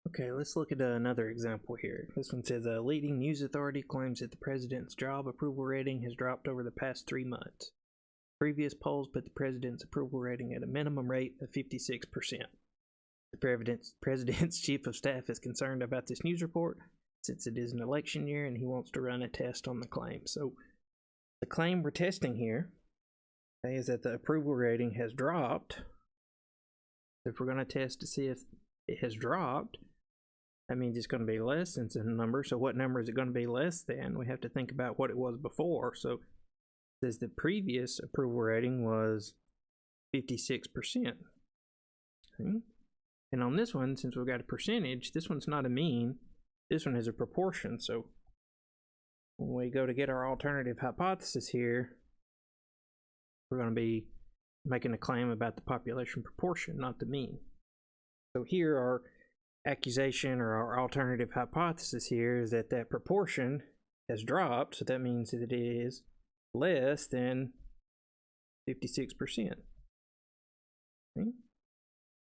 Okay, let's look at another example here. This one says a leading news authority claims that the president's job approval rating has dropped over the past 3 months. Previous polls put the president's approval rating at a minimum rate of 56%. The president's chief of staff is concerned about this news report since it is an election year and he wants to run a test on the claim. So the claim we're testing here is that the approval rating has dropped. If we're going to test to see if it has dropped, that means it's going to be less than some number. So what number is it going to be less than? We have to think about what it was before. So it says the previous approval rating was 56%. Okay. And on this one, since we've got a percentage, this one's not a mean. This one is a proportion. So when we go to get our alternative hypothesis here, we're going to be making a claim about the population proportion, not the mean. So here our accusation or our alternative hypothesis here is that that proportion has dropped, so that means that it is less than 56%. Okay.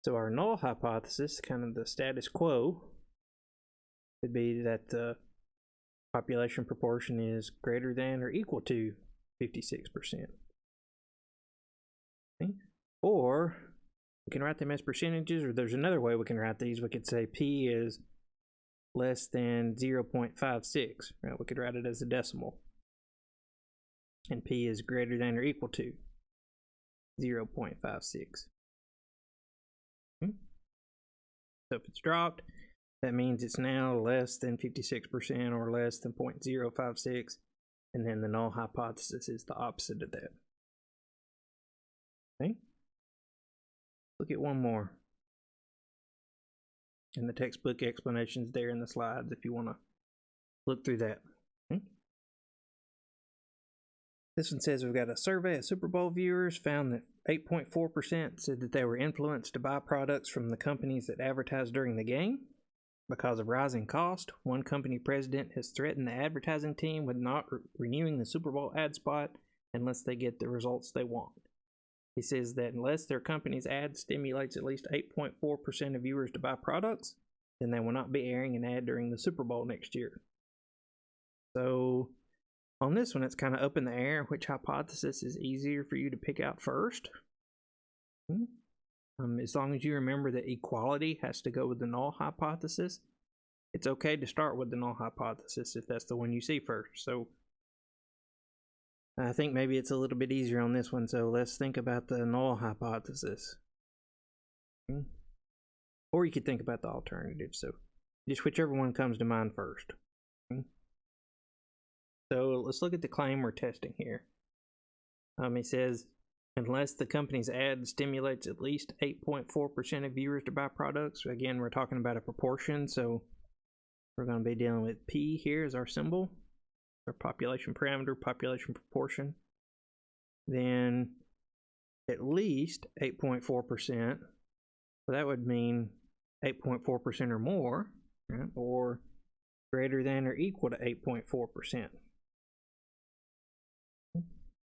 So our null hypothesis, kind of the status quo, would be that the population proportion is greater than or equal to 56%. Okay. Or we can write them as percentages, or there's another way we can write these. We could say P is less than 0.56, right? We could write it as a decimal. And P is greater than or equal to 0.56. Okay. So if it's dropped, that means it's now less than 56% or less than 0.056, and then the null hypothesis is the opposite of that. Okay. Look at one more. And the textbook explanation's there in the slides if you want to look through that. Okay. This one says we've got a survey of Super Bowl viewers found that 8.4% said that they were influenced to buy products from the companies that advertised during the game. Because of rising cost, one company president has threatened the advertising team with not renewing the Super Bowl ad spot unless they get the results they want. He says that unless their company's ad stimulates at least 8.4% of viewers to buy products, then they will not be airing an ad during the Super Bowl next year. So on this one, it's kind of up in the air which hypothesis is easier for you to pick out first. As long as you remember that equality has to go with the null hypothesis, it's okay to start with the null hypothesis if that's the one you see first. So I think maybe it's a little bit easier on this one, so let's think about the null hypothesis. Or you could think about the alternative, so just whichever one comes to mind first. So let's look at the claim we're testing here. He says, unless the company's ad stimulates at least 8.4% of viewers to buy products. Again, we're talking about a proportion, so we're going to be dealing with P here as our symbol. Our population parameter, population proportion. Then at least 8.4%. So that would mean 8.4% or more, right? Or greater than or equal to 8.4%.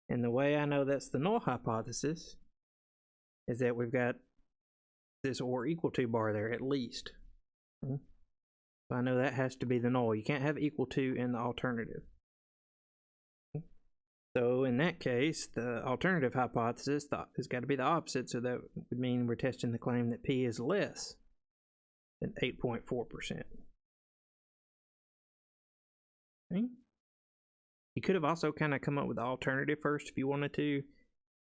And the way I know that's the null hypothesis is that we've got this or equal to bar there, at least. So I know that has to be the null. You can't have equal to in the alternative. So in that case, the alternative hypothesis has got to be the opposite, so that would mean we're testing the claim that P is less than 8.4%. Okay. You could have also kind of come up with the alternative first if you wanted to.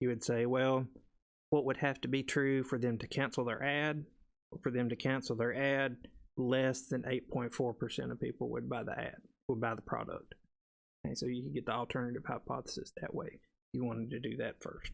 You would say, well, what would have to be true for them to cancel their ad? For them to cancel their ad, less than 8.4% of people would buy the ad, would buy the product. Okay, so you can get the alternative hypothesis that way if you wanted to do that first.